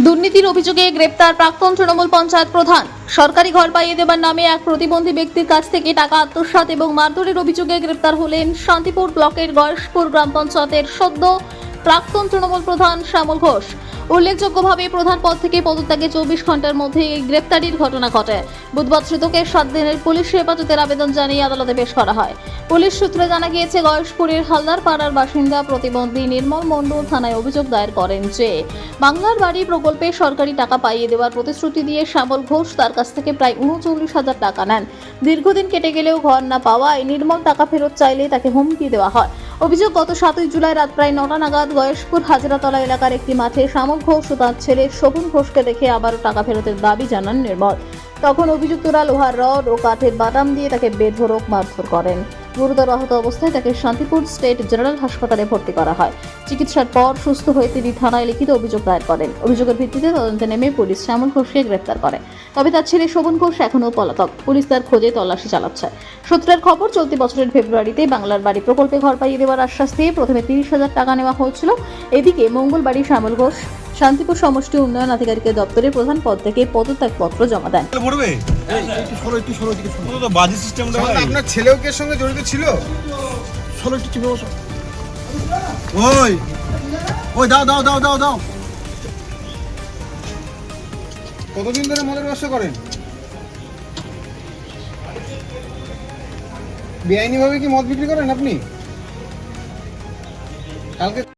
দুর্নীতির অভিযোগে গ্রেপ্তার প্রাক্তন তৃণমূল পঞ্চায়েত প্রধান। সরকারি ঘর পাইয়ে দেবার নামে এক প্রতিবন্ধী ব্যক্তির কাছ থেকে টাকা আত্মসাৎ এবং মারধরের অভিযোগে গ্রেপ্তার হলেন শান্তিপুর ব্লকের গয়েশপুর গ্রাম পঞ্চায়েতের সদ্য প্রাক্তন তৃণমূল প্রধান শ্যামল ঘোষ। উল্লেখযোগ্যভাবে প্রধান পদ থেকে পদত্যাগে 24 ঘন্টার মধ্যে এই গ্রেপ্তারির ঘটনা ঘটে। বুধবার ধৃতকে 7 দিনের পুলিশ হেফাজতের আবেদন জানিয়ে আদালতে পেশ করা হয়। পুলিশ সূত্রে জানা গিয়েছে, গয়েশপুরের হালদার পাড়ার বাসিন্দা প্রতিবন্ধী নির্মল মণ্ডল থানায় অভিযোগ দায়ের করেন যে বাংলার বাড়ি প্রকল্পে সরকারি টাকা পাইয়ে দেওয়ার প্রতিশ্রুতি দিয়ে শ্যামল ঘোষ তার কাছ থেকে প্রায় 39,000 টাকা নেন। দীর্ঘদিন কেটে গেলেও ঘর না পাওয়ায় নির্মল টাকা ফেরত চাইলে তাকে হুমকি দেওয়া হয়। অভিযোগ, গত 7 জুলাই রাত প্রায় 9টা নাগাদ গয়েশপুর হাজরাতলা এলাকার একটি মাঠে শ্যামল ঘোষ ও তার ছেলে শোভন ঘোষকে দেখে আবারও টাকা ফেরতের দাবি জানান নির্মল। তখন অভিযুক্তরা লোহার রড ও কাঠের বাটাম দিয়ে তাকে বেধড়ক মারধর করেন। গুরুতর আহত অবস্থায় তাকে শান্তিপুর স্টেট জেনারেল হাসপাতালে ভর্তি করা হয়। চিকিৎসার পর সুস্থ হয়ে তিনি থানায় লিখিত অভিযোগ দায়ের করেন। অভিযোগের ভিত্তিতে তদন্তে নেমে পুলিশ শ্যামল ঘোষকে গ্রেফতার করে। তবে তার ছেলে শোভন ঘোষ এখনও পলাতক। পুলিশ তার খোঁজে তল্লাশি চালাচ্ছে। সূত্রের খবর, চলতি বছরের ফেব্রুয়ারিতে বাংলার বাড়ি প্রকল্পে ঘর পাইয়ে দেওয়ার আশ্বাস দিয়ে প্রথমে 30,000 টাকা নেওয়া হয়েছিল। এদিকে মঙ্গলবারই শ্যামল ঘোষ শান্তিপুর সমষ্টি উন্নয়ন আধিকারিকের দপ্তরের প্রধান পদ থেকে পদত্যাগপত্র জমা দেন। আপনার ছেলেও কে সঙ্গে জড়িত ছিল? ওই দাও দাও দাও দাও দাও। কতদিন ধরে মদের ব্যবসা করেন? বেআইনি ভাবে কি মদ বিক্রি করেন আপনি? কালকে